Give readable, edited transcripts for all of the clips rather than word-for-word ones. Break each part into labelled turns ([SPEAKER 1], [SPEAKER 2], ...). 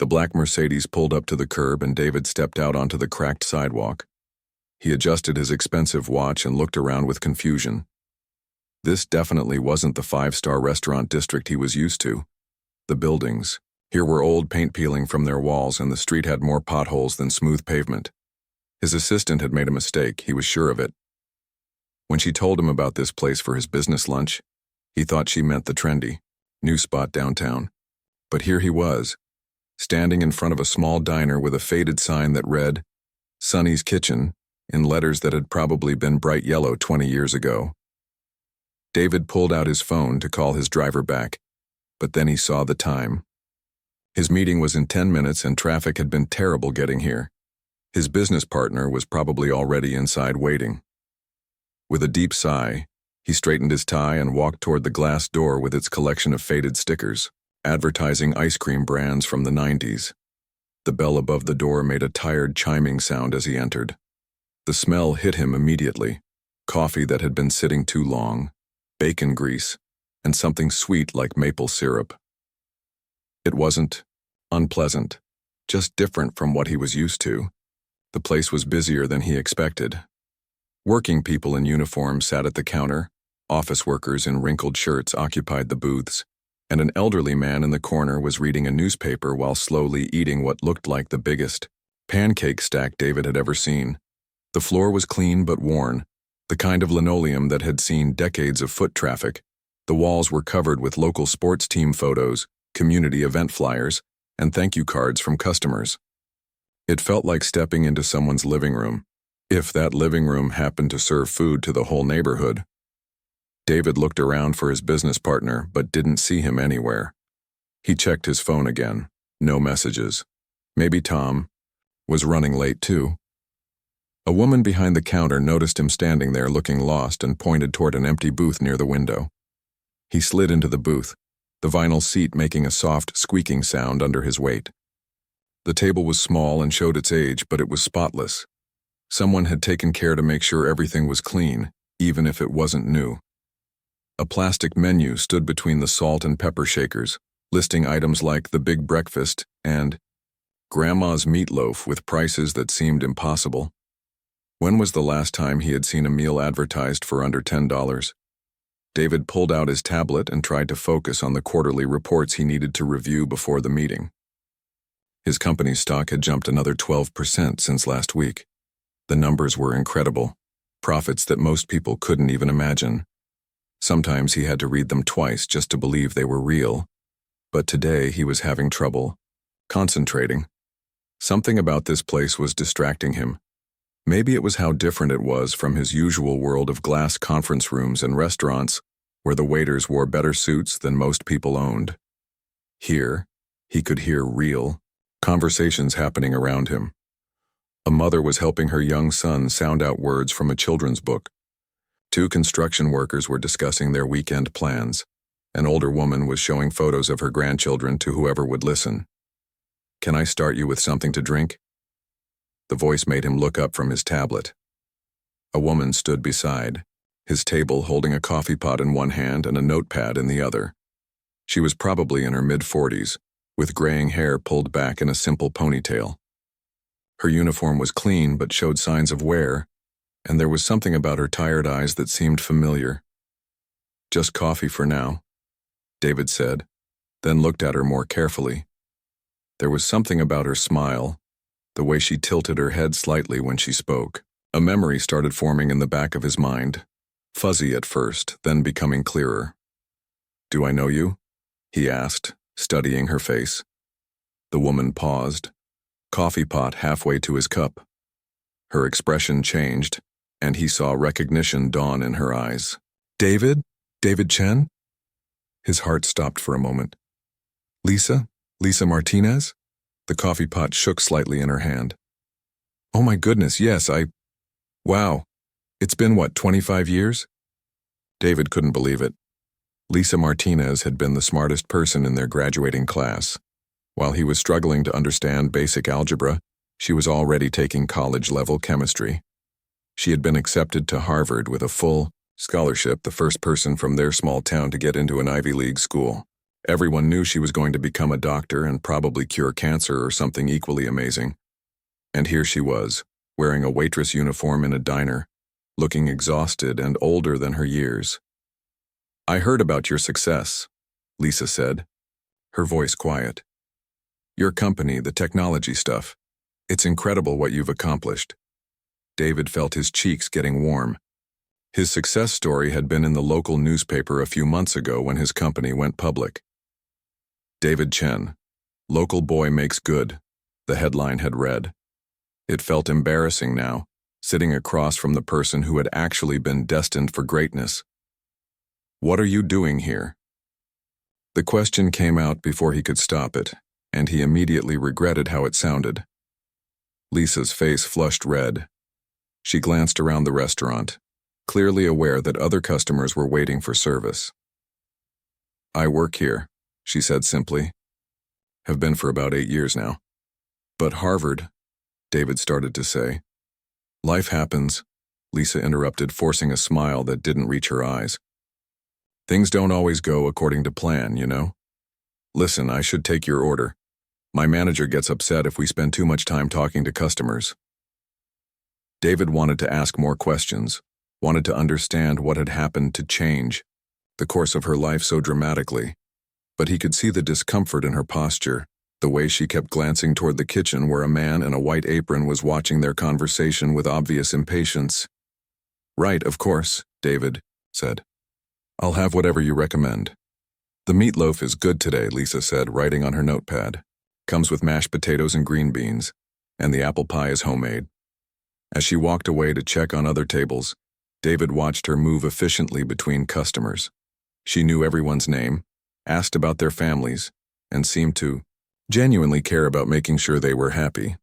[SPEAKER 1] The black Mercedes pulled up to the curb and David stepped out onto the cracked sidewalk. He adjusted his expensive watch and looked around with confusion. This definitely wasn't the five-star restaurant district he was used to. The buildings. Here were old paint peeling from their walls and the street had more potholes than smooth pavement. His assistant had made a mistake, he was sure of it. When she told him about this place for his business lunch, he thought she meant the trendy, new spot downtown. But here he was, standing in front of a small diner with a faded sign that read, Sonny's Kitchen, in letters that had probably been bright yellow 20 years ago. David pulled out his phone to call his driver back, but then he saw the time. His meeting was in 10 minutes and traffic had been terrible getting here. His business partner was probably already inside waiting. With a deep sigh, he straightened his tie and walked toward the glass door with its collection of faded stickers, advertising ice cream brands from the 90s. The bell above the door made a tired chiming sound as he entered. The smell hit him immediately. Coffee that had been sitting too long, bacon grease, and something sweet like maple syrup. It wasn't unpleasant, just different from what he was used to. The place was busier than he expected. Working people in uniform sat at the counter, office workers in wrinkled shirts occupied the booths, and an elderly man in the corner was reading a newspaper while slowly eating what looked like the biggest pancake stack David had ever seen. The floor was clean but worn, the kind of linoleum that had seen decades of foot traffic. The walls were covered with local sports team photos, community event flyers, and thank you cards from customers. It felt like stepping into someone's living room, if that living room happened to serve food to the whole neighborhood. David looked around for his business partner but didn't see him anywhere. He checked his phone again. No messages. Maybe Tom was running late too. A woman behind the counter noticed him standing there looking lost and pointed toward an empty booth near the window. He slid into the booth, the vinyl seat making a soft, squeaking sound under his weight. The table was small and showed its age, but it was spotless. Someone had taken care to make sure everything was clean, even if it wasn't new. A plastic menu stood between the salt and pepper shakers, listing items like the big breakfast and Grandma's meatloaf with prices that seemed impossible. When was the last time he had seen a meal advertised for under $10? David pulled out his tablet and tried to focus on the quarterly reports he needed to review before the meeting. His company's stock had jumped another 12% since last week. The numbers were incredible, profits that most people couldn't even imagine. Sometimes he had to read them twice just to believe they were real. But today he was having trouble concentrating. Something about this place was distracting him. Maybe it was how different it was from his usual world of glass conference rooms and restaurants, where the waiters wore better suits than most people owned. Here, he could hear real conversations happening around him. A mother was helping her young son sound out words from a children's book. Two construction workers were discussing their weekend plans. An older woman was showing photos of her grandchildren to whoever would listen. "Can I start you with something to drink?" The voice made him look up from his tablet. A woman stood beside his table holding a coffee pot in one hand and a notepad in the other. She was probably in her mid-40s, with graying hair pulled back in a simple ponytail. Her uniform was clean but showed signs of wear, and there was something about her tired eyes that seemed familiar. "Just coffee for now," David said, then looked at her more carefully. There was something about her smile, the way she tilted her head slightly when she spoke. A memory started forming in the back of his mind, fuzzy at first, then becoming clearer. "Do I know you?" he asked, studying her face. The woman paused, coffee pot halfway to his cup. Her expression changed, and he saw recognition dawn in her eyes. "David? David Chen?" His heart stopped for a moment. "Lisa? Lisa Martinez?" The coffee pot shook slightly in her hand. "Oh my goodness, yes, Wow. It's been, 25 years?" David couldn't believe it. Lisa Martinez had been the smartest person in their graduating class. While he was struggling to understand basic algebra, she was already taking college-level chemistry. She had been accepted to Harvard with a full scholarship, the first person from their small town to get into an Ivy League school. Everyone knew she was going to become a doctor and probably cure cancer or something equally amazing. And here she was, wearing a waitress uniform in a diner, looking exhausted and older than her years. "I heard about your success," Lisa said, her voice quiet. "Your company, the technology stuff. It's incredible what you've accomplished." David felt his cheeks getting warm. His success story had been in the local newspaper a few months ago when his company went public. "David Chen, local boy makes good," the headline had read. It felt embarrassing now, sitting across from the person who had actually been destined for greatness. "What are you doing here?" The question came out before he could stop it, and he immediately regretted how it sounded. Lisa's face flushed red. She glanced around the restaurant, clearly aware that other customers were waiting for service. "I work here," she said simply. "Have been for about 8 years now." "But Harvard," David started to say. "Life happens," Lisa interrupted, forcing a smile that didn't reach her eyes. "Things don't always go according to plan, you know? Listen, I should take your order. My manager gets upset if we spend too much time talking to customers." David wanted to ask more questions, wanted to understand what had happened to change the course of her life so dramatically, but he could see the discomfort in her posture, the way she kept glancing toward the kitchen where a man in a white apron was watching their conversation with obvious impatience. "Right, of course," David said. "I'll have whatever you recommend." "The meatloaf is good today," Lisa said, writing on her notepad. "Comes with mashed potatoes and green beans, and the apple pie is homemade." As she walked away to check on other tables, David watched her move efficiently between customers. She knew everyone's name, asked about their families, and seemed to genuinely care about making sure they were happy.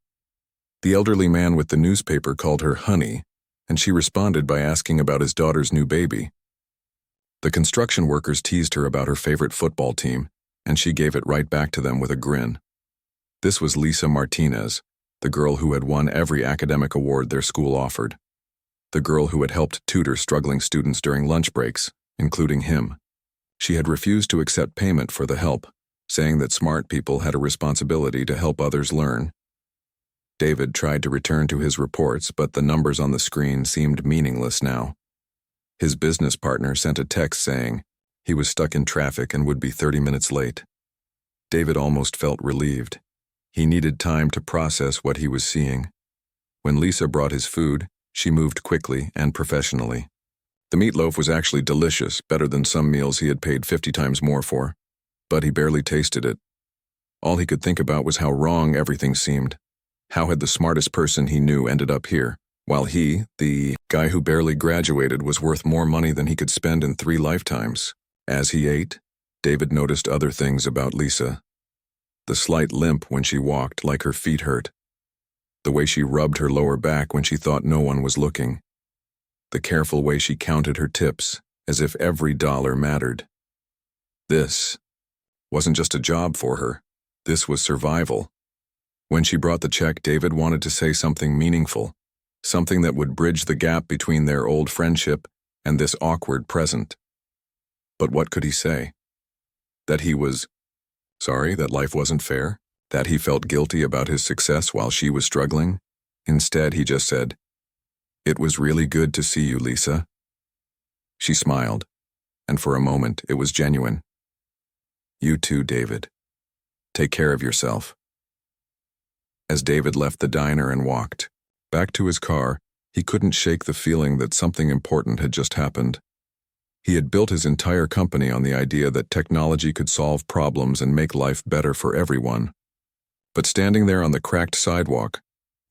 [SPEAKER 1] The elderly man with the newspaper called her honey, and she responded by asking about his daughter's new baby. The construction workers teased her about her favorite football team, and she gave it right back to them with a grin. This was Lisa Martinez, the girl who had won every academic award their school offered. The girl who had helped tutor struggling students during lunch breaks, including him. She had refused to accept payment for the help, saying that smart people had a responsibility to help others learn. David tried to return to his reports, but the numbers on the screen seemed meaningless now. His business partner sent a text saying he was stuck in traffic and would be 30 minutes late. David almost felt relieved. He needed time to process what he was seeing. When Lisa brought his food, she moved quickly and professionally. The meatloaf was actually delicious, better than some meals he had paid 50 times more for. But he barely tasted it. All he could think about was how wrong everything seemed. How had the smartest person he knew ended up here, while he, the guy who barely graduated, was worth more money than he could spend in 3 lifetimes? As he ate, David noticed other things about Lisa. The slight limp when she walked, like her feet hurt. The way she rubbed her lower back when she thought no one was looking. The careful way she counted her tips, as if every dollar mattered. This wasn't just a job for her. This was survival. When she brought the check, David wanted to say something meaningful, something that would bridge the gap between their old friendship and this awkward present. But what could he say? That he was sorry, that life wasn't fair? That he felt guilty about his success while she was struggling? Instead, he just said, "It was really good to see you, Lisa." She smiled, and for a moment it was genuine. "You too, David. Take care of yourself." As David left the diner and walked back to his car, he couldn't shake the feeling that something important had just happened. He had built his entire company on the idea that technology could solve problems and make life better for everyone. But standing there on the cracked sidewalk,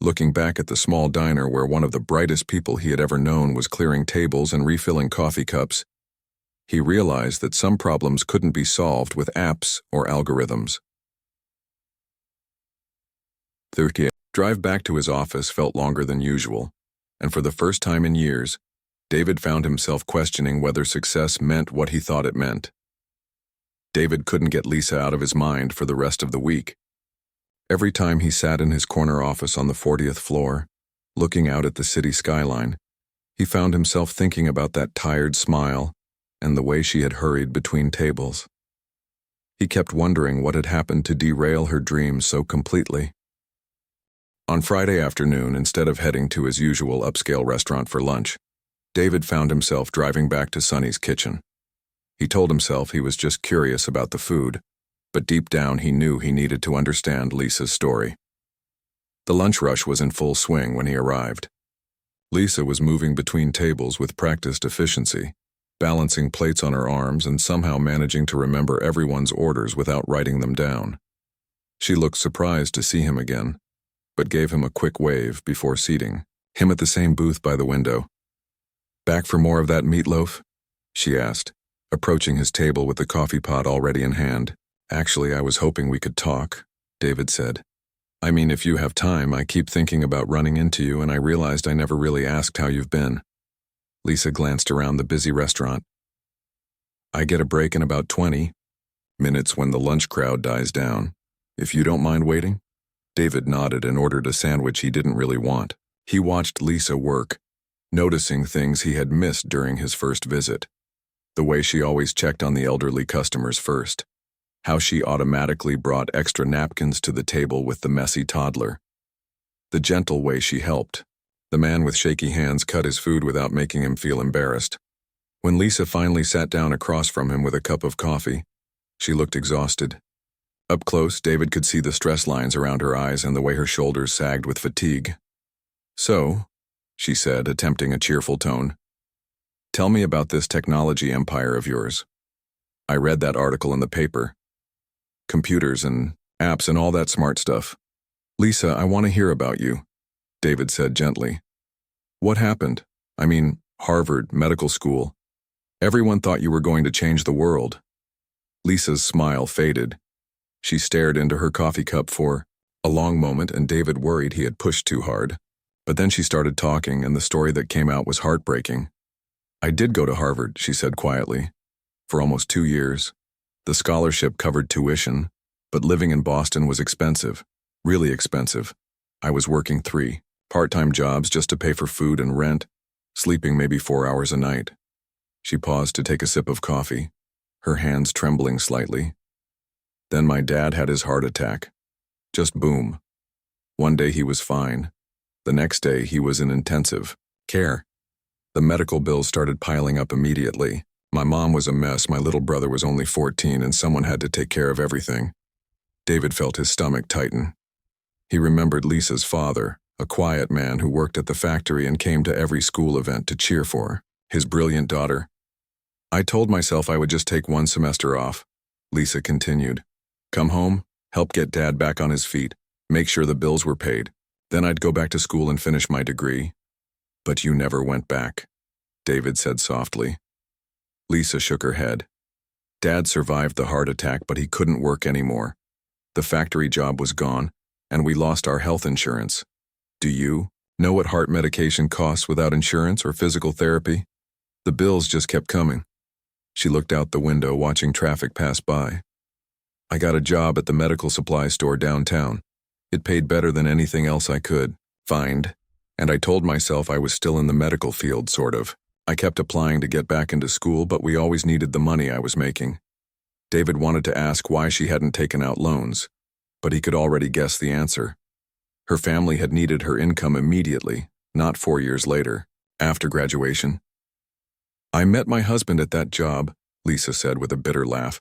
[SPEAKER 1] looking back at the small diner where one of the brightest people he had ever known was clearing tables and refilling coffee cups, he realized that some problems couldn't be solved with apps or algorithms. The drive back to his office felt longer than usual, and for the first time in years, David found himself questioning whether success meant what he thought it meant. David couldn't get Lisa out of his mind for the rest of the week. Every time he sat in his corner office on the 40th floor, looking out at the city skyline, he found himself thinking about that tired smile and the way she had hurried between tables. He kept wondering what had happened to derail her dreams so completely. On Friday afternoon, instead of heading to his usual upscale restaurant for lunch, David found himself driving back to Sonny's kitchen. He told himself he was just curious about the food, but deep down he knew he needed to understand Lisa's story. The lunch rush was in full swing when he arrived. Lisa was moving between tables with practiced efficiency, balancing plates on her arms and somehow managing to remember everyone's orders without writing them down. She looked surprised to see him again, but gave him a quick wave before seating him at the same booth by the window. "Back for more of that meatloaf?" she asked, approaching his table with the coffee pot already in hand. "Actually, I was hoping we could talk," David said. "I mean, if you have time, I keep thinking about running into you and I realized I never really asked how you've been." Lisa glanced around the busy restaurant. "I get a break in about 20 minutes when the lunch crowd dies down. If you don't mind waiting?" David nodded and ordered a sandwich he didn't really want. He watched Lisa work, noticing things he had missed during his first visit. The way she always checked on the elderly customers first. How she automatically brought extra napkins to the table with the messy toddler. The gentle way she helped. The man with shaky hands cut his food without making him feel embarrassed. When Lisa finally sat down across from him with a cup of coffee, she looked exhausted. Up close, David could see the stress lines around her eyes and the way her shoulders sagged with fatigue. "So," she said, attempting a cheerful tone, "tell me about this technology empire of yours. I read that article in the paper. Computers and apps and all that smart stuff. Lisa, I want to hear about you," David said gently. "What happened? I mean, Harvard, medical school. Everyone thought you were going to change the world." Lisa's smile faded. She stared into her coffee cup for a long moment, and David worried he had pushed too hard. But then she started talking, and the story that came out was heartbreaking. "I did go to Harvard," she said quietly, "for almost 2 years. The scholarship covered tuition, but living in Boston was expensive, really expensive. I was working 3 part-time jobs just to pay for food and rent, sleeping maybe 4 hours a night." She paused to take a sip of coffee, her hands trembling slightly. "Then my dad had his heart attack. Just boom. One day he was fine. The next day he was in intensive care. The medical bills started piling up immediately. My mom was a mess, my little brother was only 14, and someone had to take care of everything." David felt his stomach tighten. He remembered Lisa's father, a quiet man who worked at the factory and came to every school event to cheer for his brilliant daughter. "I told myself I would just take 1 semester off," Lisa continued. "Come home, help get Dad back on his feet, make sure the bills were paid. Then I'd go back to school and finish my degree." "But you never went back," David said softly. Lisa shook her head. "Dad survived the heart attack, but he couldn't work anymore. The factory job was gone, and we lost our health insurance. Do you know what heart medication costs without insurance or physical therapy? The bills just kept coming." She looked out the window, watching traffic pass by. "I got a job at the medical supply store downtown. It paid better than anything else I could find, and I told myself I was still in the medical field, sort of. I kept applying to get back into school, but we always needed the money I was making." David wanted to ask why she hadn't taken out loans, but he could already guess the answer. Her family had needed her income immediately, not 4 years later, after graduation. "I met my husband at that job," Lisa said with a bitter laugh.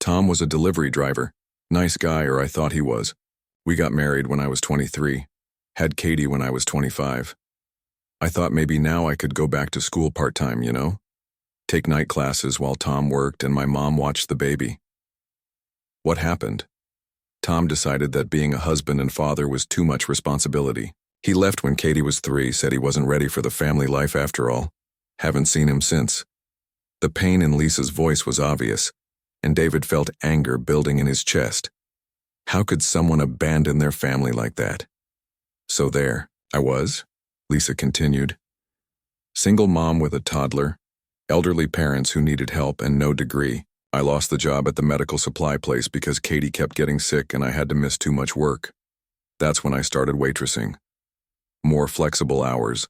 [SPEAKER 1] "Tom was a delivery driver. Nice guy, or I thought he was. We got married when I was 23. Had Katie when I was 25. I thought maybe now I could go back to school part-time, you know? Take night classes while Tom worked and my mom watched the baby." "What happened?" "Tom decided that being a husband and father was too much responsibility. He left when Katie was 3, said he wasn't ready for the family life after all. Haven't seen him since." The pain in Lisa's voice was obvious, and David felt anger building in his chest. How could someone abandon their family like that? "So there I was," Lisa continued. "Single mom with a toddler, elderly parents who needed help, and no degree. I lost the job at the medical supply place because Katie kept getting sick and I had to miss too much work. That's when I started waitressing. More flexible hours,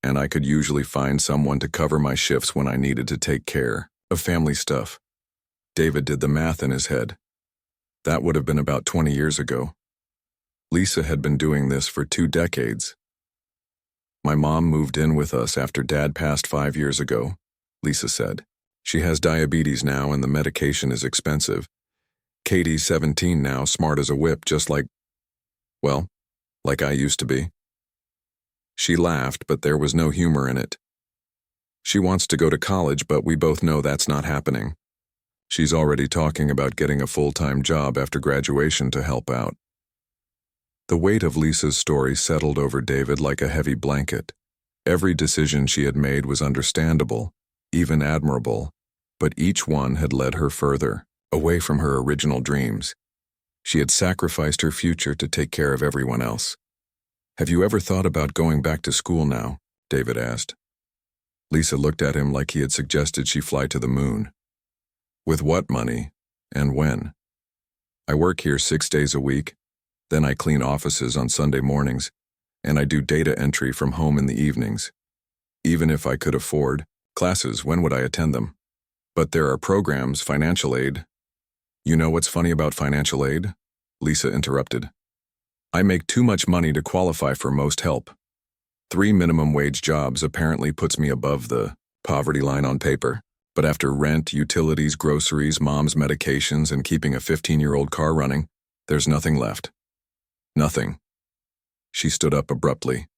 [SPEAKER 1] and I could usually find someone to cover my shifts when I needed to take care of family stuff." David did the math in his head. That would have been about 20 years ago. Lisa had been doing this for 2 decades. My mom moved in with us after Dad passed 5 years ago, Lisa said. She has diabetes now and the medication is expensive. Katie's 17 now, smart as a whip, just like I used to be. She laughed, but there was no humor in it. She wants to go to college, but we both know that's not happening. She's already talking about getting a full-time job after graduation to help out. The weight of Lisa's story settled over David like a heavy blanket. Every decision she had made was understandable, even admirable, but each one had led her further, away from her original dreams. She had sacrificed her future to take care of everyone else. "Have you ever thought about going back to school now?" David asked. Lisa looked at him like he had suggested she fly to the moon. "With what money? And when?" "I work here 6 days a week. Then I clean offices on Sunday mornings, and I do data entry from home in the evenings. Even if I could afford classes, when would I attend them? But there are programs, financial aid." "You know what's funny about financial aid?" Lisa interrupted. "I make too much money to qualify for most help. 3 minimum wage jobs apparently puts me above the poverty line on paper, but after rent, utilities, groceries, mom's medications, and keeping a 15-year-old car running, there's nothing left. Nothing." She stood up abruptly.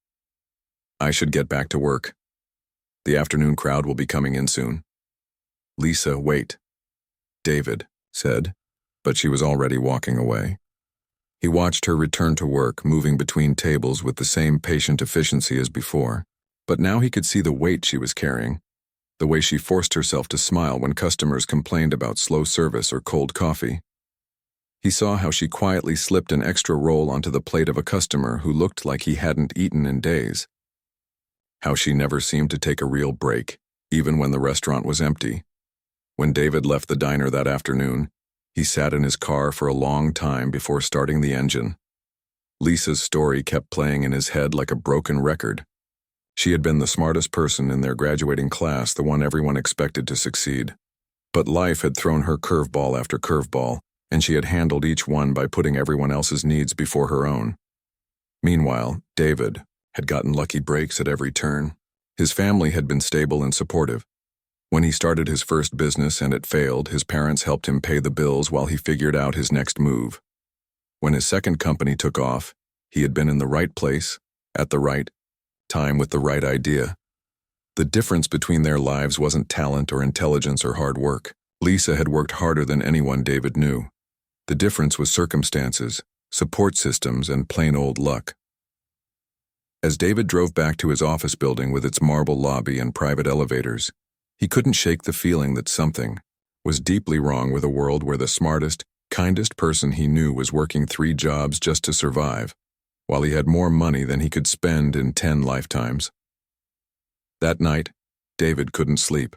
[SPEAKER 1] "I should get back to work. The afternoon crowd will be coming in soon." "Lisa, wait," David said, but she was already walking away. He watched her return to work, moving between tables with the same patient efficiency as before, but now he could see the weight she was carrying, the way she forced herself to smile when customers complained about slow service or cold coffee. He saw how she quietly slipped an extra roll onto the plate of a customer who looked like he hadn't eaten in days. How she never seemed to take a real break, even when the restaurant was empty. When David left the diner that afternoon, he sat in his car for a long time before starting the engine. Lisa's story kept playing in his head like a broken record. She had been the smartest person in their graduating class, the one everyone expected to succeed. But life had thrown her curveball after curveball, and she had handled each one by putting everyone else's needs before her own. Meanwhile, David had gotten lucky breaks at every turn. His family had been stable and supportive. When he started his first business and it failed, his parents helped him pay the bills while he figured out his next move. When his second company took off, he had been in the right place, at the right time with the right idea. The difference between their lives wasn't talent or intelligence or hard work. Lisa had worked harder than anyone David knew. The difference was circumstances, support systems, and plain old luck. As David drove back to his office building with its marble lobby and private elevators, he couldn't shake the feeling that something was deeply wrong with a world where the smartest, kindest person he knew was working 3 jobs just to survive, while he had more money than he could spend in 10 lifetimes. That night, David couldn't sleep.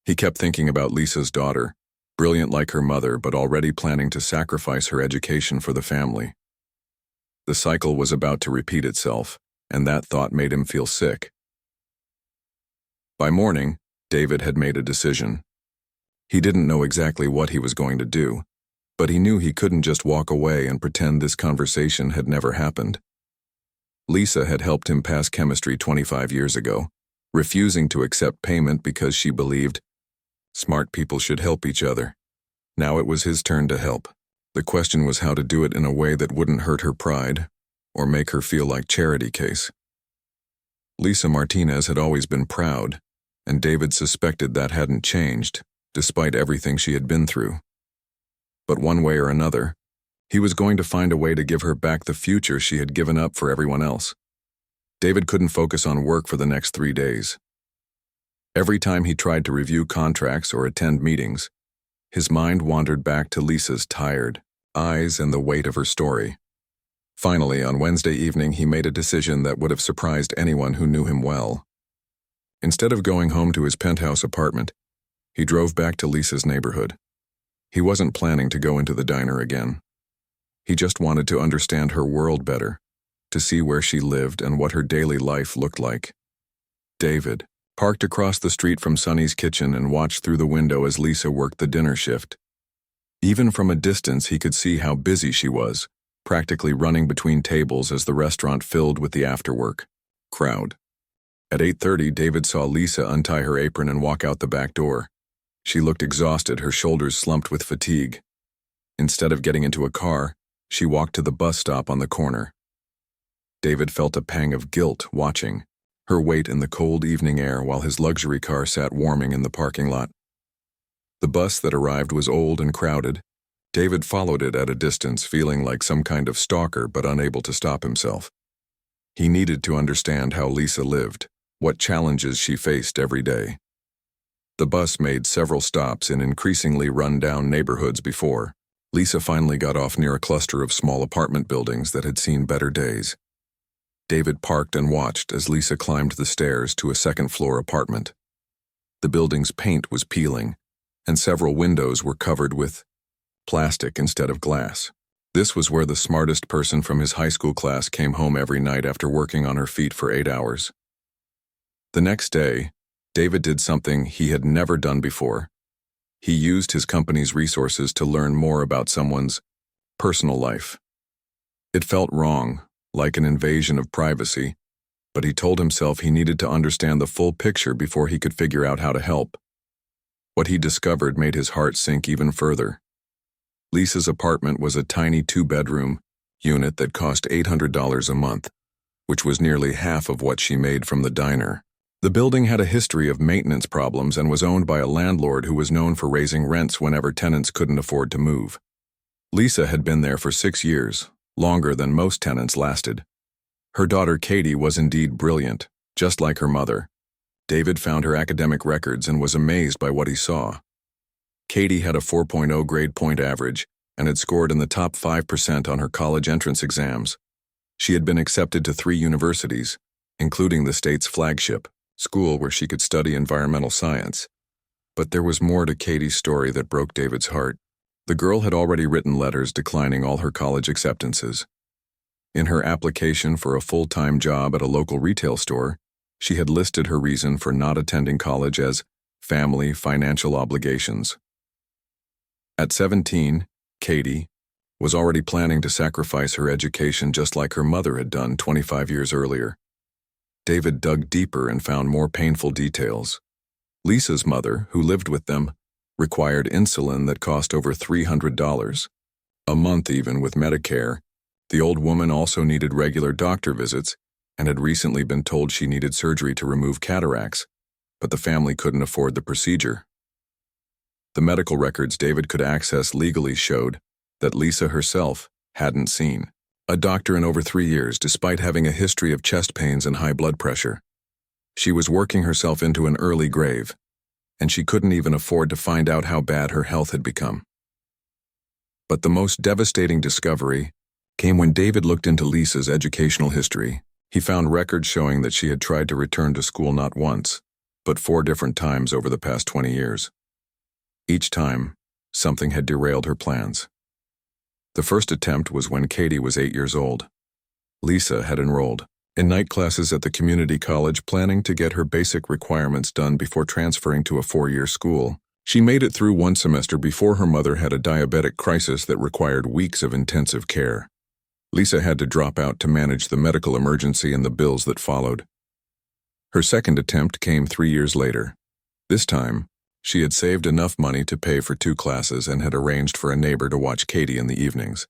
[SPEAKER 1] He kept thinking about Lisa's daughter, brilliant like her mother but already planning to sacrifice her education for the family. The cycle was about to repeat itself, and that thought made him feel sick. By morning, David had made a decision. He didn't know exactly what he was going to do, but he knew he couldn't just walk away and pretend this conversation had never happened. Lisa had helped him pass chemistry 25 years ago, refusing to accept payment because she believed smart people should help each other. Now it was his turn to help. The question was how to do it in a way that wouldn't hurt her pride or make her feel like charity case. Lisa Martinez had always been proud, and David suspected that hadn't changed, despite everything she had been through. But one way or another, he was going to find a way to give her back the future she had given up for everyone else. David couldn't focus on work for the next 3 days. Every time he tried to review contracts or attend meetings, his mind wandered back to Lisa's tired eyes and the weight of her story. Finally, on Wednesday evening, he made a decision that would have surprised anyone who knew him well. Instead of going home to his penthouse apartment, he drove back to Lisa's neighborhood. He wasn't planning to go into the diner again. He just wanted to understand her world better, to see where she lived and what her daily life looked like. David parked across the street from Sonny's kitchen and watched through the window as Lisa worked the dinner shift. Even from a distance, he could see how busy she was, practically running between tables as the restaurant filled with the after-work crowd. At 8:30, David saw Lisa untie her apron and walk out the back door. She looked exhausted, her shoulders slumped with fatigue. Instead of getting into a car, she walked to the bus stop on the corner. David felt a pang of guilt watching her wait in the cold evening air while his luxury car sat warming in the parking lot. The bus that arrived was old and crowded. David followed it at a distance, feeling like some kind of stalker but unable to stop himself. He needed to understand how Lisa lived, what challenges she faced every day. The bus made several stops in increasingly run-down neighborhoods before. Lisa finally got off near a cluster of small apartment buildings that had seen better days. David parked and watched as Lisa climbed the stairs to a second-floor apartment. The building's paint was peeling, and several windows were covered with plastic instead of glass. This was where the smartest person from his high school class came home every night after working on her feet for 8 hours. The next day, David did something he had never done before. He used his company's resources to learn more about someone's personal life. It felt wrong, like an invasion of privacy, but he told himself he needed to understand the full picture before he could figure out how to help. What he discovered made his heart sink even further. Lisa's apartment was a tiny 2-bedroom unit that cost $800 a month, which was nearly half of what she made from the diner. The building had a history of maintenance problems and was owned by a landlord who was known for raising rents whenever tenants couldn't afford to move. Lisa had been there for 6 years, longer than most tenants lasted. Her daughter Katie was indeed brilliant, just like her mother. David found her academic records and was amazed by what he saw. Katie had a 4.0 grade point average and had scored in the top 5% on her college entrance exams. She had been accepted to 3 universities, including the state's flagship school where she could study environmental science. But there was more to Katie's story that broke David's heart. The girl had already written letters declining all her college acceptances. In her application for a full-time job at a local retail store, she had listed her reason for not attending college as family financial obligations. At 17, Katie was already planning to sacrifice her education just like her mother had done 25 years earlier. David dug deeper and found more painful details. Lisa's mother, who lived with them, required insulin that cost over $300 a month even with Medicare. The old woman also needed regular doctor visits and had recently been told she needed surgery to remove cataracts, but the family couldn't afford the procedure. The medical records David could access legally showed that Lisa herself hadn't seen a doctor in over 3 years despite having a history of chest pains and high blood pressure. She was working herself into an early grave, and she couldn't even afford to find out how bad her health had become. But the most devastating discovery came when David looked into Lisa's educational history. He found records showing that she had tried to return to school not once, but 4 different times over the past 20 years. Each time, something had derailed her plans. The first attempt was when Katie was 8 years old. Lisa had enrolled in night classes at the community college, planning to get her basic requirements done before transferring to a 4-year school. She made it through one semester before her mother had a diabetic crisis that required weeks of intensive care. Lisa had to drop out to manage the medical emergency and the bills that followed. Her second attempt came 3 years later. This time, she had saved enough money to pay for 2 classes and had arranged for a neighbor to watch Katie in the evenings.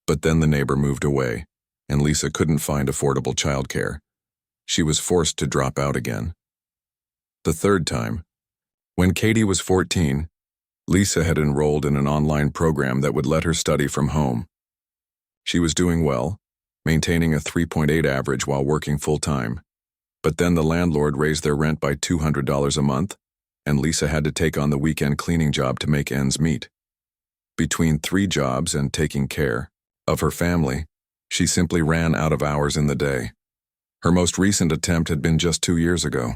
[SPEAKER 1] But then the neighbor moved away, and Lisa couldn't find affordable childcare. She was forced to drop out again. The third time, when Katie was 14, Lisa had enrolled in an online program that would let her study from home. She was doing well, maintaining a 3.8 average while working full-time. But then the landlord raised their rent by $200 a month, and Lisa had to take on the weekend cleaning job to make ends meet. Between 3 jobs and taking care of her family, she simply ran out of hours in the day. Her most recent attempt had been just 2 years ago.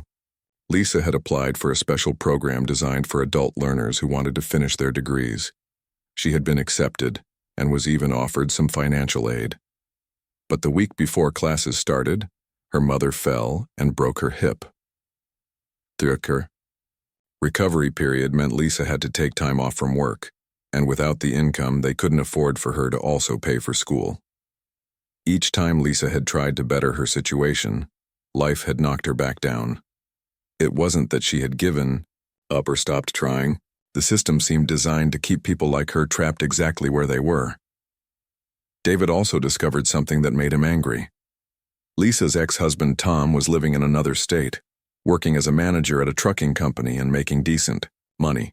[SPEAKER 1] Lisa had applied for a special program designed for adult learners who wanted to finish their degrees. She had been accepted and was even offered some financial aid. But the week before classes started, her mother fell and broke her hip. The recovery period meant Lisa had to take time off from work. and without the income, they couldn't afford for her to also pay for school. Each time Lisa had tried to better her situation, life had knocked her back down. It wasn't that she had given up or stopped trying. The system seemed designed to keep people like her trapped exactly where they were. David also discovered something that made him angry. Lisa's ex-husband Tom was living in another state, working as a manager at a trucking company and making decent money.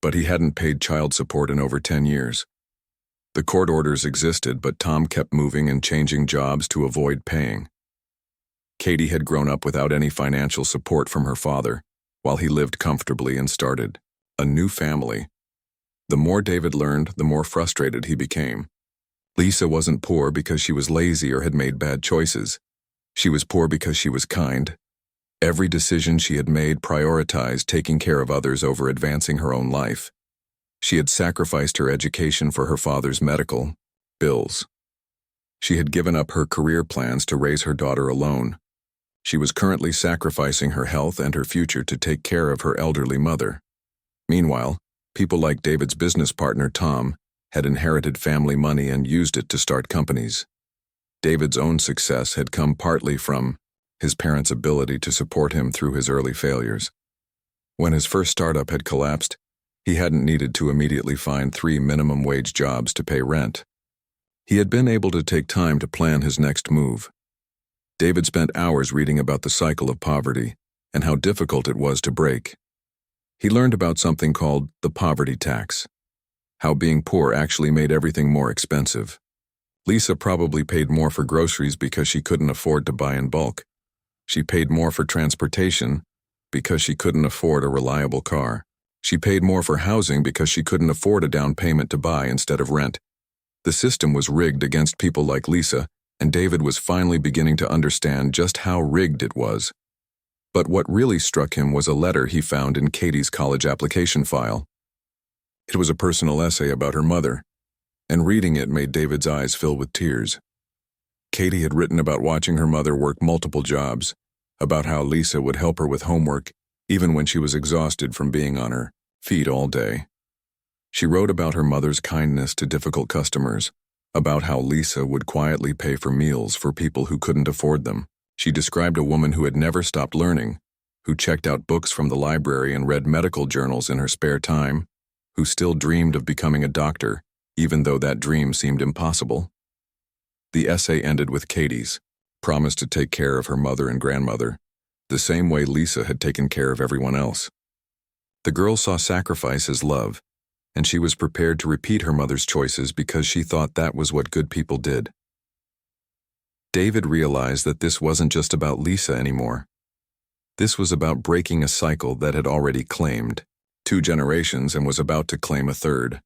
[SPEAKER 1] But he hadn't paid child support in over 10 years. The court orders existed, but Tom kept moving and changing jobs to avoid paying. Katie had grown up without any financial support from her father, while he lived comfortably and started a new family. The more David learned, the more frustrated he became. Lisa wasn't poor because she was lazy or had made bad choices. She was poor because she was kind. Every decision she had made prioritized taking care of others over advancing her own life. She had sacrificed her education for her father's medical bills. She had given up her career plans to raise her daughter alone. She was currently sacrificing her health and her future to take care of her elderly mother. Meanwhile, people like David's business partner Tom had inherited family money and used it to start companies. David's own success had come partly from his parents' ability to support him through his early failures. When his first startup had collapsed, he hadn't needed to immediately find 3 minimum wage jobs to pay rent. He had been able to take time to plan his next move. David spent hours reading about the cycle of poverty and how difficult it was to break. He learned about something called the poverty tax, how being poor actually made everything more expensive. Lisa probably paid more for groceries because she couldn't afford to buy in bulk. She paid more for transportation because she couldn't afford a reliable car. She paid more for housing because she couldn't afford a down payment to buy instead of rent. The system was rigged against people like Lisa, and David was finally beginning to understand just how rigged it was. But what really struck him was a letter he found in Katie's college application file. It was a personal essay about her mother, and reading it made David's eyes fill with tears. Katie had written about watching her mother work multiple jobs, about how Lisa would help her with homework, even when she was exhausted from being on her feet all day. She wrote about her mother's kindness to difficult customers, about how Lisa would quietly pay for meals for people who couldn't afford them. She described a woman who had never stopped learning, who checked out books from the library and read medical journals in her spare time, who still dreamed of becoming a doctor, even though that dream seemed impossible. The essay ended with Katie's promise to take care of her mother and grandmother, the same way Lisa had taken care of everyone else. The girl saw sacrifice as love, and she was prepared to repeat her mother's choices because she thought that was what good people did. David realized that this wasn't just about Lisa anymore. This was about breaking a cycle that had already claimed 2 generations and was about to claim a third.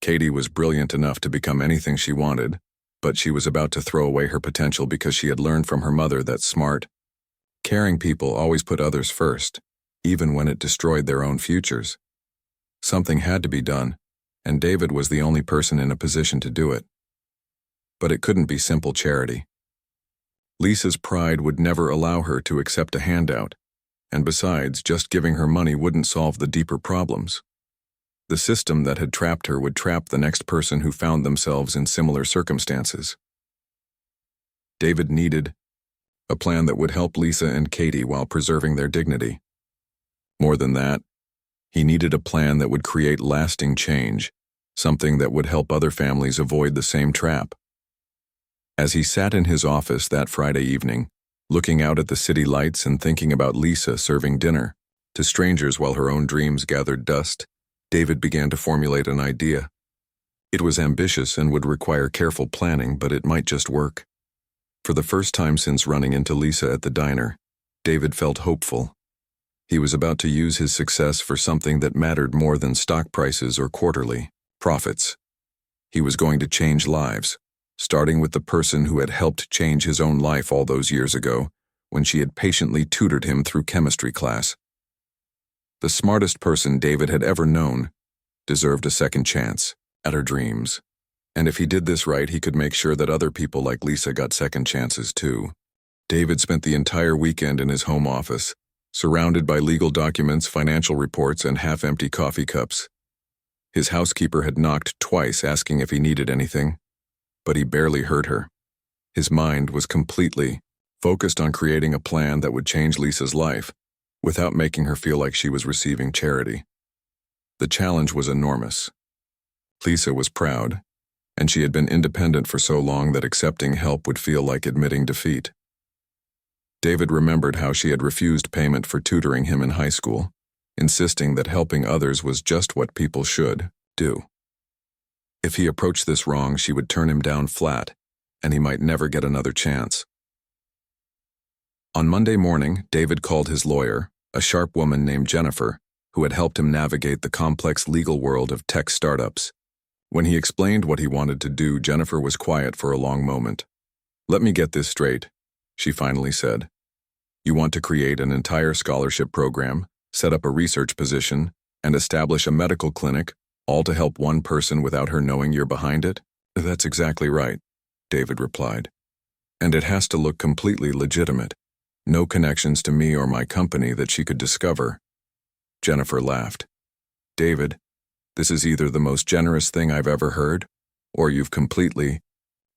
[SPEAKER 1] Katie was brilliant enough to become anything she wanted, but she was about to throw away her potential because she had learned from her mother that smart, caring people always put others first, even when it destroyed their own futures. Something had to be done, and David was the only person in a position to do it. But it couldn't be simple charity. Lisa's pride would never allow her to accept a handout, and besides, just giving her money wouldn't solve the deeper problems. The system that had trapped her would trap the next person who found themselves in similar circumstances. David needed a plan that would help Lisa and Katie while preserving their dignity. More than that, he needed a plan that would create lasting change, something that would help other families avoid the same trap. As he sat in his office that Friday evening, looking out at the city lights and thinking about Lisa serving dinner to strangers while her own dreams gathered dust, David began to formulate an idea. It was ambitious and would require careful planning, but it might just work. For the first time since running into Lisa at the diner, David felt hopeful. He was about to use his success for something that mattered more than stock prices or quarterly profits. He was going to change lives, starting with the person who had helped change his own life all those years ago, when she had patiently tutored him through chemistry class. The smartest person David had ever known deserved a second chance at her dreams. And if he did this right, he could make sure that other people like Lisa got second chances too. David spent the entire weekend in his home office, surrounded by legal documents, financial reports, and half-empty coffee cups. His housekeeper had knocked twice asking if he needed anything, but he barely heard her. His mind was completely focused on creating a plan that would change Lisa's life without making her feel like she was receiving charity. The challenge was enormous. Lisa was proud, and she had been independent for so long that accepting help would feel like admitting defeat. David remembered how she had refused payment for tutoring him in high school, insisting that helping others was just what people should do. If he approached this wrong, she would turn him down flat, and he might never get another chance. On Monday morning, David called his lawyer, a sharp woman named Jennifer, who had helped him navigate the complex legal world of tech startups. When he explained what he wanted to do, Jennifer was quiet for a long moment. "Let me get this straight," she finally said. "You want to create an entire scholarship program, set up a research position, and establish a medical clinic, all to help one person without her knowing you're behind it?" "That's exactly right," David replied. "And it has to look completely legitimate. No connections to me or my company that she could discover." Jennifer laughed. "David, this is either the most generous thing I've ever heard, or you've completely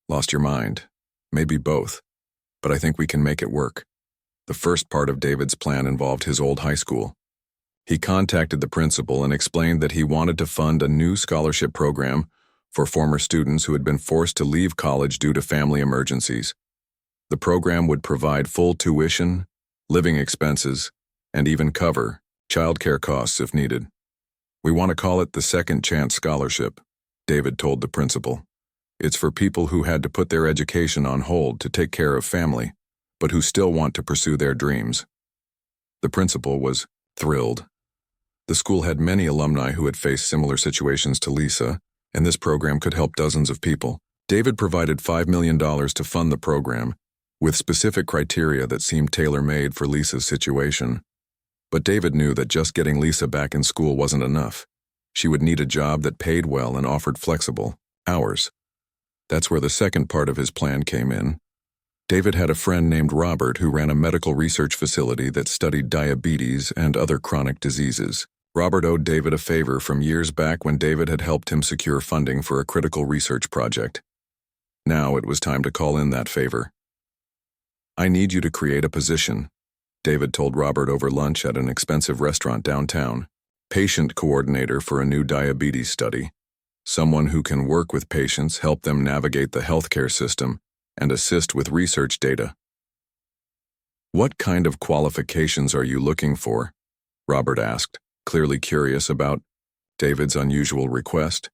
[SPEAKER 1] lost your mind. Maybe both. But I think we can make it work." The first part of David's plan involved his old high school. He contacted the principal and explained that he wanted to fund a new scholarship program for former students who had been forced to leave college due to family emergencies. The program would provide full tuition, living expenses, and even cover childcare costs if needed. "We want to call it the Second Chance Scholarship," David told the principal. "It's for people who had to put their education on hold to take care of family, but who still want to pursue their dreams." The principal was thrilled. The school had many alumni who had faced similar situations to Lisa, and this program could help dozens of people. David provided $5 million to fund the program, with specific criteria that seemed tailor-made for Lisa's situation. But David knew that just getting Lisa back in school wasn't enough. She would need a job that paid well and offered flexible hours. That's where the second part of his plan came in. David had a friend named Robert who ran a medical research facility that studied diabetes and other chronic diseases. Robert owed David a favor from years back when David had helped him secure funding for a critical research project. Now it was time to call in that favor. "I need you to create a position," David told Robert over lunch at an expensive restaurant downtown. "Patient coordinator for a new diabetes study. Someone who can work with patients, help them navigate the healthcare system, and assist with research data." "What kind of qualifications are you looking for?" Robert asked, clearly curious about David's unusual request.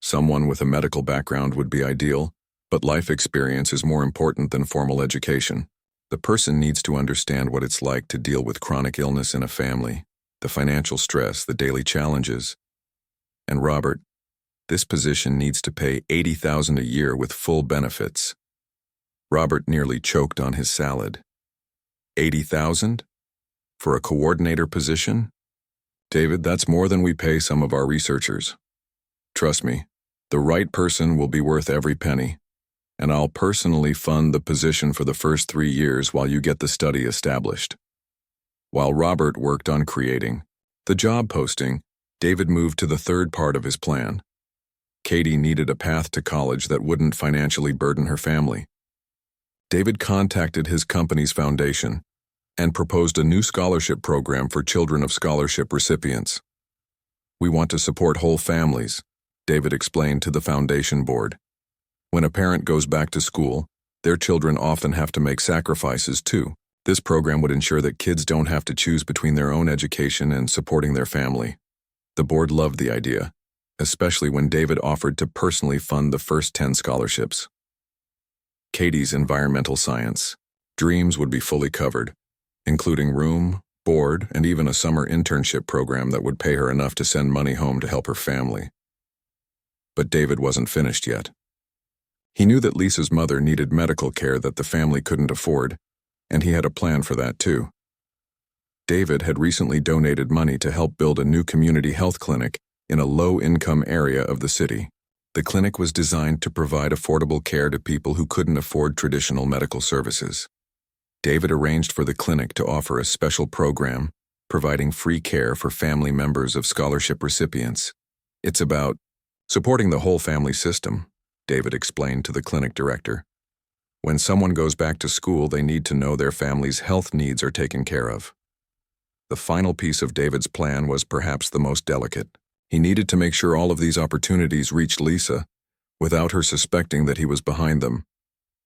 [SPEAKER 1] "Someone with a medical background would be ideal, but life experience is more important than formal education. The person needs to understand what it's like to deal with chronic illness in a family, the financial stress, the daily challenges. And Robert, this position needs to pay $80,000 a year with full benefits." Robert nearly choked on his salad. $80,000? For a coordinator position? "David, that's more than we pay some of our researchers. Trust me, the right person will be worth every penny, and I'll personally fund the position for the first 3 years while you get the study established." While Robert worked on creating the job posting, David moved to the third part of his plan. Katie needed a path to college that wouldn't financially burden her family. David contacted his company's foundation and proposed a new scholarship program for children of scholarship recipients. "We want to support whole families," David explained to the foundation board. "When a parent goes back to school, their children often have to make sacrifices too. This program would ensure that kids don't have to choose between their own education and supporting their family." The board loved the idea, especially when David offered to personally fund the first 10 scholarships. Katie's environmental science dreams would be fully covered, including room, board, and even a summer internship program that would pay her enough to send money home to help her family. But David wasn't finished yet. He knew that Lisa's mother needed medical care that the family couldn't afford, and he had a plan for that too. David had recently donated money to help build a new community health clinic in a low-income area of the city. The clinic was designed to provide affordable care to people who couldn't afford traditional medical services. David arranged for the clinic to offer a special program providing free care for family members of scholarship recipients. It's about supporting the whole family system, David explained to the clinic director. When someone goes back to school, they need to know their family's health needs are taken care of. The final piece of David's plan was perhaps the most delicate. He needed to make sure all of these opportunities reached Lisa, without her suspecting that he was behind them.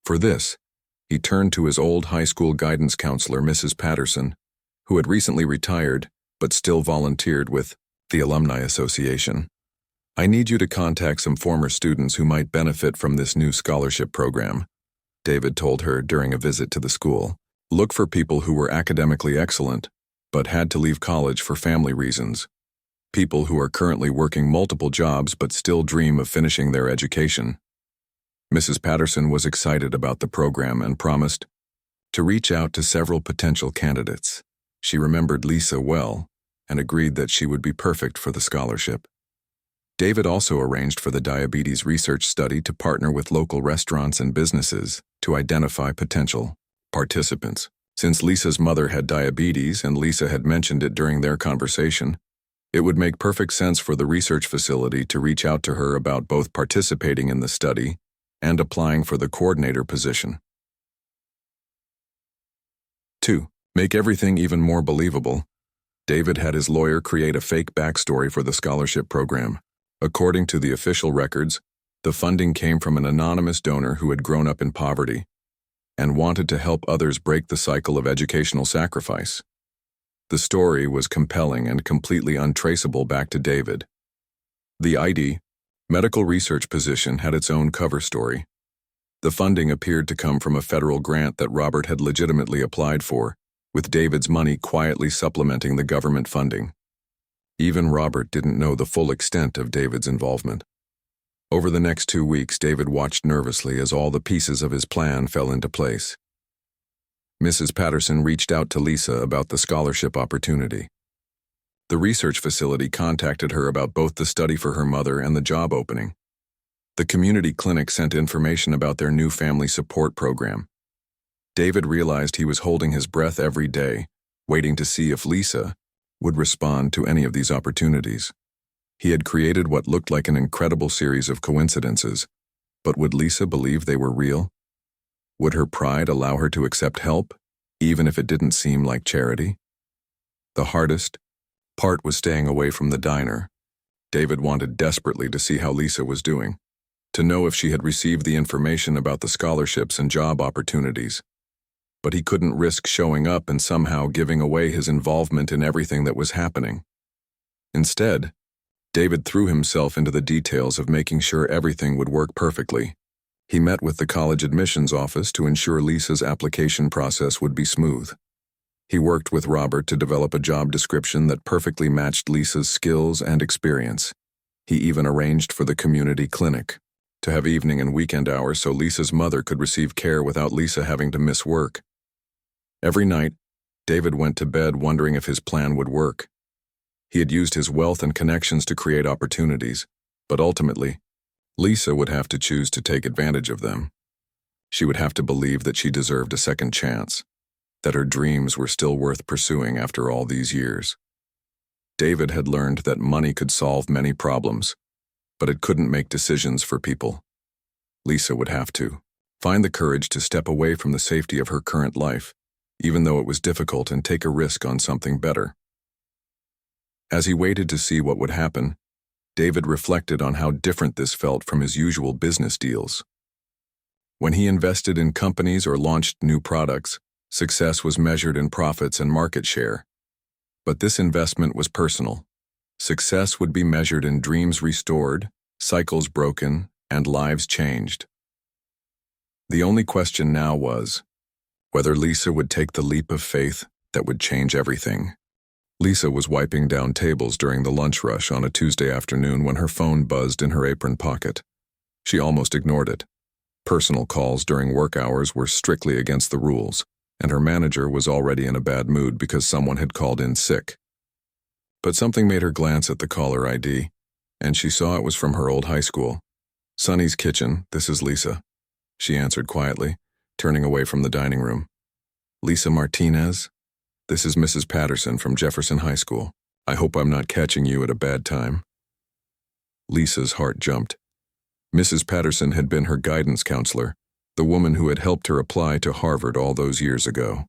[SPEAKER 1] For this, he turned to his old high school guidance counselor, Mrs. Patterson, who had recently retired but still volunteered with the Alumni Association. I need you to contact some former students who might benefit from this new scholarship program, David told her during a visit to the school. Look for people who were academically excellent, but had to leave college for family reasons. People who are currently working multiple jobs but still dream of finishing their education. Mrs. Patterson was excited about the program and promised to reach out to several potential candidates. She remembered Lisa well and agreed that she would be perfect for the scholarship. David also arranged for the diabetes research study to partner with local restaurants and businesses to identify potential participants. Since Lisa's mother had diabetes and Lisa had mentioned it during their conversation, it would make perfect sense for the research facility to reach out to her about both participating in the study and applying for the coordinator position. 2. Make everything even more believable. David had his lawyer create a fake backstory for the scholarship program. According to the official records, the funding came from an anonymous donor who had grown up in poverty and wanted to help others break the cycle of educational sacrifice. The story was compelling and completely untraceable back to David. The ID, medical research position, had its own cover story. The funding appeared to come from a federal grant that Robert had legitimately applied for, with David's money quietly supplementing the government funding. Even Robert didn't know the full extent of David's involvement. Over the next 2 weeks, David watched nervously as all the pieces of his plan fell into place. Mrs. Patterson reached out to Lisa about the scholarship opportunity. The research facility contacted her about both the study for her mother and the job opening. The community clinic sent information about their new family support program. David realized he was holding his breath every day, waiting to see if Lisa would respond to any of these opportunities. He had created what looked like an incredible series of coincidences, but would Lisa believe they were real? Would her pride allow her to accept help, even if it didn't seem like charity? The hardest part was staying away from the diner. David wanted desperately to see how Lisa was doing, to know if she had received the information about the scholarships and job opportunities. But he couldn't risk showing up and somehow giving away his involvement in everything that was happening. Instead, David threw himself into the details of making sure everything would work perfectly. He met with the college admissions office to ensure Lisa's application process would be smooth. He worked with Robert to develop a job description that perfectly matched Lisa's skills and experience. He even arranged for the community clinic to have evening and weekend hours so Lisa's mother could receive care without Lisa having to miss work. Every night, David went to bed wondering if his plan would work. He had used his wealth and connections to create opportunities, but ultimately, Lisa would have to choose to take advantage of them. She would have to believe that she deserved a second chance, that her dreams were still worth pursuing after all these years. David had learned that money could solve many problems, but it couldn't make decisions for people. Lisa would have to find the courage to step away from the safety of her current life, even though it was difficult, and take a risk on something better. As he waited to see what would happen, David reflected on how different this felt from his usual business deals. When he invested in companies or launched new products, success was measured in profits and market share. But this investment was personal. Success would be measured in dreams restored, cycles broken, and lives changed. The only question now was whether Lisa would take the leap of faith that would change everything. Lisa was wiping down tables during the lunch rush on a Tuesday afternoon when her phone buzzed in her apron pocket. She almost ignored it. Personal calls during work hours were strictly against the rules, and her manager was already in a bad mood because someone had called in sick. But something made her glance at the caller ID, and she saw it was from her old high school. "Sonny's Kitchen, this is Lisa," she answered quietly, turning away from the dining room. "Lisa Martinez? This is Mrs. Patterson from Jefferson High School. I hope I'm not catching you at a bad time." Lisa's heart jumped. Mrs. Patterson had been her guidance counselor, the woman who had helped her apply to Harvard all those years ago.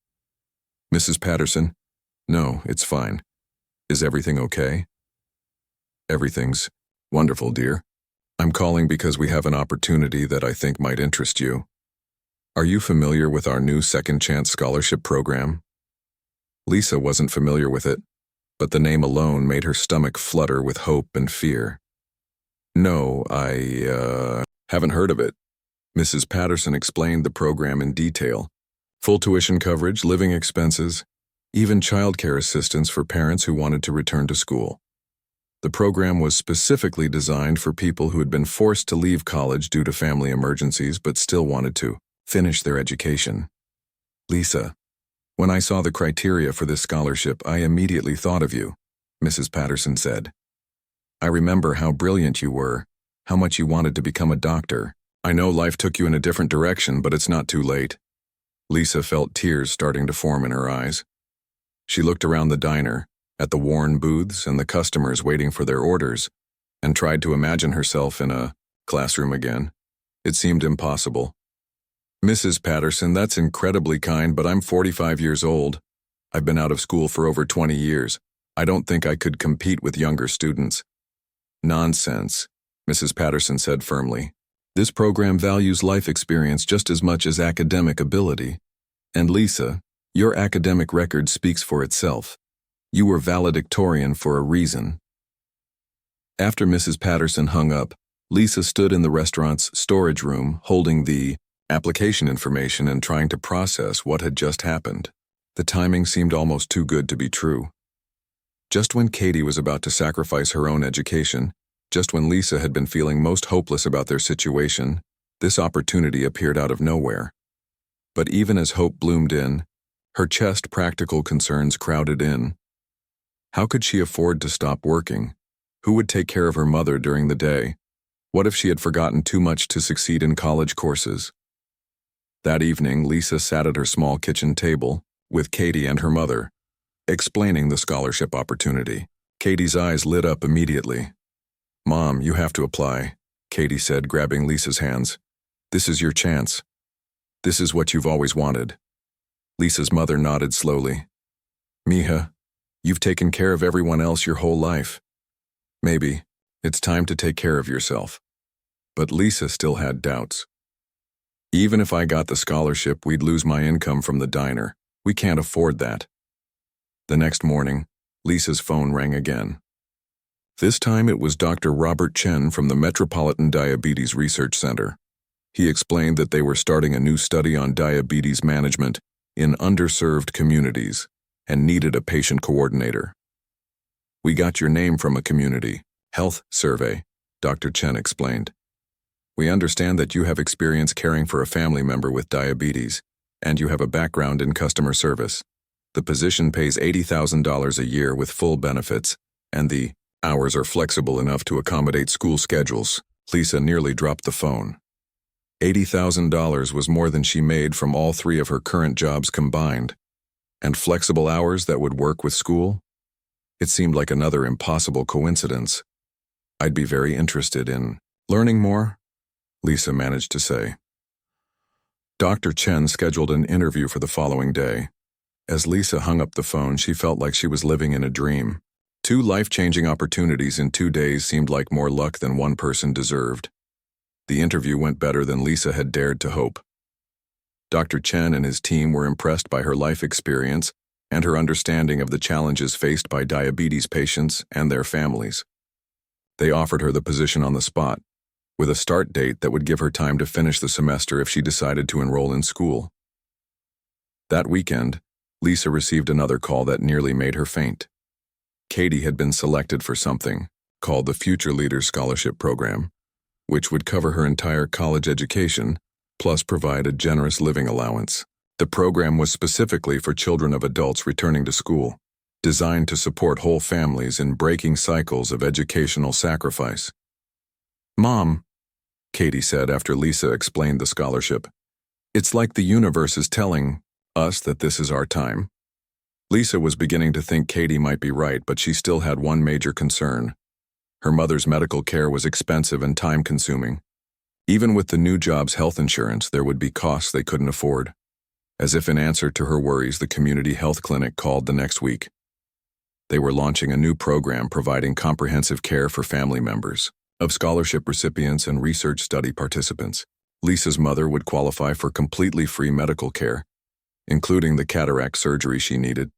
[SPEAKER 1] Mrs. Patterson? No, it's fine. Is everything okay? Everything's wonderful, dear. I'm calling because we have an opportunity that I think might interest you. Are you familiar with our new Second Chance Scholarship program? Lisa wasn't familiar with it, but the name alone made her stomach flutter with hope and fear. No, I haven't heard of it. Mrs. Patterson explained the program in detail. Full tuition coverage, living expenses, even childcare assistance for parents who wanted to return to school. The program was specifically designed for people who had been forced to leave college due to family emergencies but still wanted to finish their education. Lisa, when I saw the criteria for this scholarship, I immediately thought of you, Mrs. Patterson said. I remember how brilliant you were, how much you wanted to become a doctor. I know life took you in a different direction, but it's not too late. Lisa felt tears starting to form in her eyes. She looked around the diner, at the worn booths and the customers waiting for their orders, and tried to imagine herself in a classroom again. It seemed impossible. Mrs. Patterson, that's incredibly kind, but I'm 45 years old. I've been out of school for over 20 years. I don't think I could compete with younger students. Nonsense, Mrs. Patterson said firmly. This program values life experience just as much as academic ability. And Lisa, your academic record speaks for itself. You were valedictorian for a reason. After Mrs. Patterson hung up, Lisa stood in the restaurant's storage room holding the application information and trying to process what had just happened. The timing seemed almost too good to be true. Just when Katie was about to sacrifice her own education, just when Lisa had been feeling most hopeless about their situation, this opportunity appeared out of nowhere. But even as hope bloomed in, her chest practical concerns crowded in. How could she afford to stop working? Who would take care of her mother during the day? What if she had forgotten too much to succeed in college courses? That evening, Lisa sat at her small kitchen table with Katie and her mother, explaining the scholarship opportunity. Katie's eyes lit up immediately. Mom, you have to apply, Katie said, grabbing Lisa's hands. This is your chance. This is what you've always wanted. Lisa's mother nodded slowly. Mija, you've taken care of everyone else your whole life. Maybe it's time to take care of yourself. But Lisa still had doubts. Even if I got the scholarship, we'd lose my income from the diner. We can't afford that. The next morning, Lisa's phone rang again. This time it was Dr. Robert Chen from the Metropolitan Diabetes Research Center. He explained that they were starting a new study on diabetes management in underserved communities and needed a patient coordinator. We got your name from a community health survey, Dr. Chen explained. We understand that you have experience caring for a family member with diabetes, and you have a background in customer service. The position pays $80,000 a year with full benefits, and the hours are flexible enough to accommodate school schedules. Lisa nearly dropped the phone. $80,000 was more than she made from all three of her current jobs combined. And flexible hours that would work with school? It seemed like another impossible coincidence. I'd be very interested in learning more, Lisa managed to say. Dr. Chen scheduled an interview for the following day. As Lisa hung up the phone, she felt like she was living in a dream. 2 life-changing opportunities in 2 days seemed like more luck than one person deserved. The interview went better than Lisa had dared to hope. Dr. Chen and his team were impressed by her life experience and her understanding of the challenges faced by diabetes patients and their families. They offered her the position on the spot, with a start date that would give her time to finish the semester if she decided to enroll in school. That weekend, Lisa received another call that nearly made her faint. Katie had been selected for something called the Future Leaders Scholarship Program, which would cover her entire college education, plus provide a generous living allowance. The program was specifically for children of adults returning to school, designed to support whole families in breaking cycles of educational sacrifice. Mom, Katie said after Lisa explained the scholarship, it's like the universe is telling us that this is our time. Lisa was beginning to think Katie might be right, but she still had one major concern. Her mother's medical care was expensive and time-consuming. Even with the new job's health insurance, there would be costs they couldn't afford. As if in answer to her worries, the community health clinic called the next week. They were launching a new program providing comprehensive care for family members of scholarship recipients and research study participants. Lisa's mother would qualify for completely free medical care, including the cataract surgery she needed.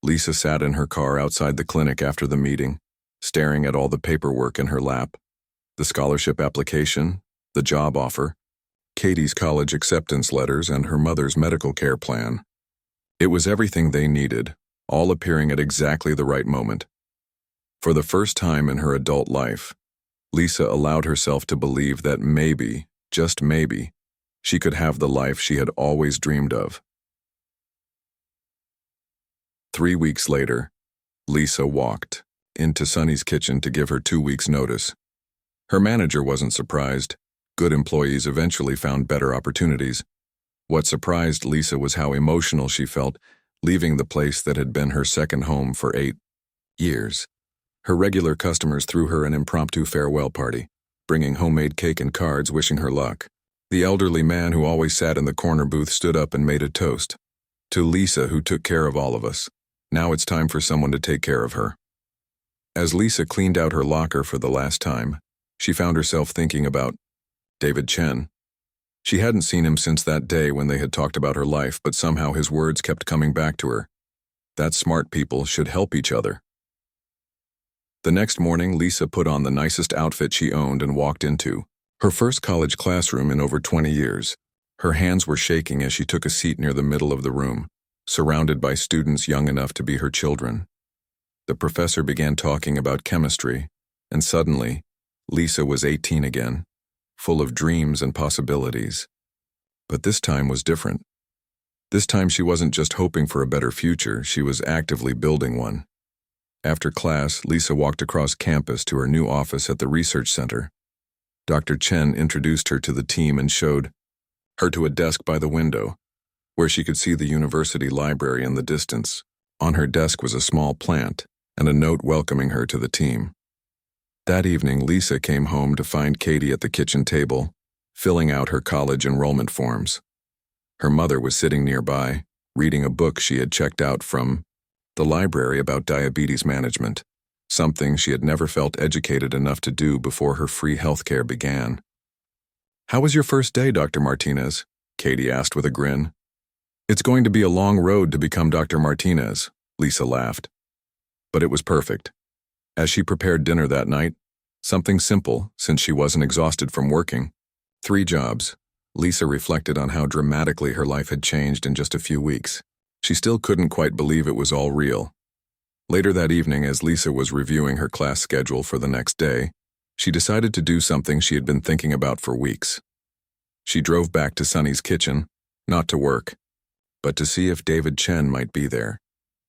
[SPEAKER 1] Lisa sat in her car outside the clinic after the meeting, staring at all the paperwork in her lap. The scholarship application, the job offer, Katie's college acceptance letters, and her mother's medical care plan. It was everything they needed, all appearing at exactly the right moment. For the first time in her adult life, Lisa allowed herself to believe that maybe, just maybe, she could have the life she had always dreamed of. 3 weeks later, Lisa walked into Sunny's kitchen to give her 2 weeks' notice. Her manager wasn't surprised. Good employees eventually found better opportunities. What surprised Lisa was how emotional she felt, leaving the place that had been her second home for 8 years. Her regular customers threw her an impromptu farewell party, bringing homemade cake and cards wishing her luck. The elderly man who always sat in the corner booth stood up and made a toast. To Lisa, who took care of all of us. Now it's time for someone to take care of her. As Lisa cleaned out her locker for the last time, she found herself thinking about David Chen. She hadn't seen him since that day when they had talked about her life, but somehow his words kept coming back to her. That smart people should help each other. The next morning, Lisa put on the nicest outfit she owned and walked into her first college classroom in over 20 years. Her hands were shaking as she took a seat near the middle of the room, surrounded by students young enough to be her children. The professor began talking about chemistry, and suddenly, Lisa was 18 again, full of dreams and possibilities. But this time was different. This time she wasn't just hoping for a better future, she was actively building one. After class, Lisa walked across campus to her new office at the research center. Dr. Chen introduced her to the team and showed her to a desk by the window, where she could see the university library in the distance. On her desk was a small plant and a note welcoming her to the team. That evening, Lisa came home to find Katie at the kitchen table, filling out her college enrollment forms. Her mother was sitting nearby, reading a book she had checked out from the library about diabetes management, something she had never felt educated enough to do before her free healthcare began. "How was your first day, Dr. Martinez?" Katie asked with a grin. "It's going to be a long road to become Dr. Martinez," Lisa laughed. But it was perfect. As she prepared dinner that night, something simple, since she wasn't exhausted from working, 3 jobs, Lisa reflected on how dramatically her life had changed in just a few weeks. She still couldn't quite believe it was all real. Later that evening, as Lisa was reviewing her class schedule for the next day, she decided to do something she had been thinking about for weeks. She drove back to Sunny's kitchen, not to work, but to see if David Chen might be there.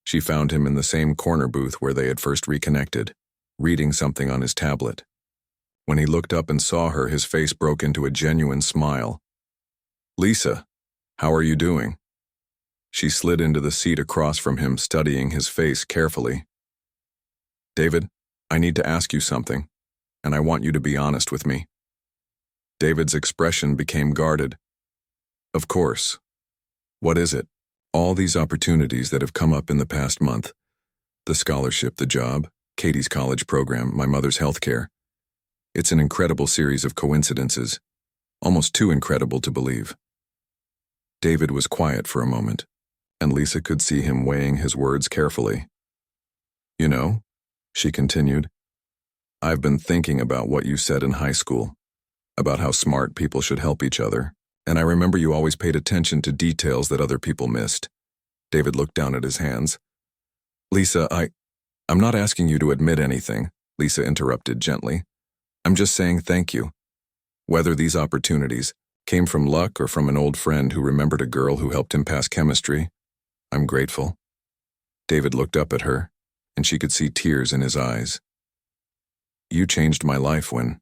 [SPEAKER 1] She found him in the same corner booth where they had first reconnected, reading something on his tablet. When he looked up and saw her, his face broke into a genuine smile. "Lisa, how are you doing?" She slid into the seat across from him, studying his face carefully. "David, I need to ask you something, and I want you to be honest with me." David's expression became guarded. "Of course. What is it?" "All these opportunities that have come up in the past month. The scholarship, the job, Katie's college program, my mother's health care. It's an incredible series of coincidences, almost too incredible to believe." David was quiet for a moment, and Lisa could see him weighing his words carefully. "You know," she continued, "I've been thinking about what you said in high school, about how smart people should help each other, and I remember you always paid attention to details that other people missed." David looked down at his hands. "Lisa, I'm not asking you to admit anything," Lisa interrupted gently. "I'm just saying thank you. Whether these opportunities came from luck or from an old friend who remembered a girl who helped him pass chemistry, I'm grateful." David looked up at her, and she could see tears in his eyes. "You changed my life when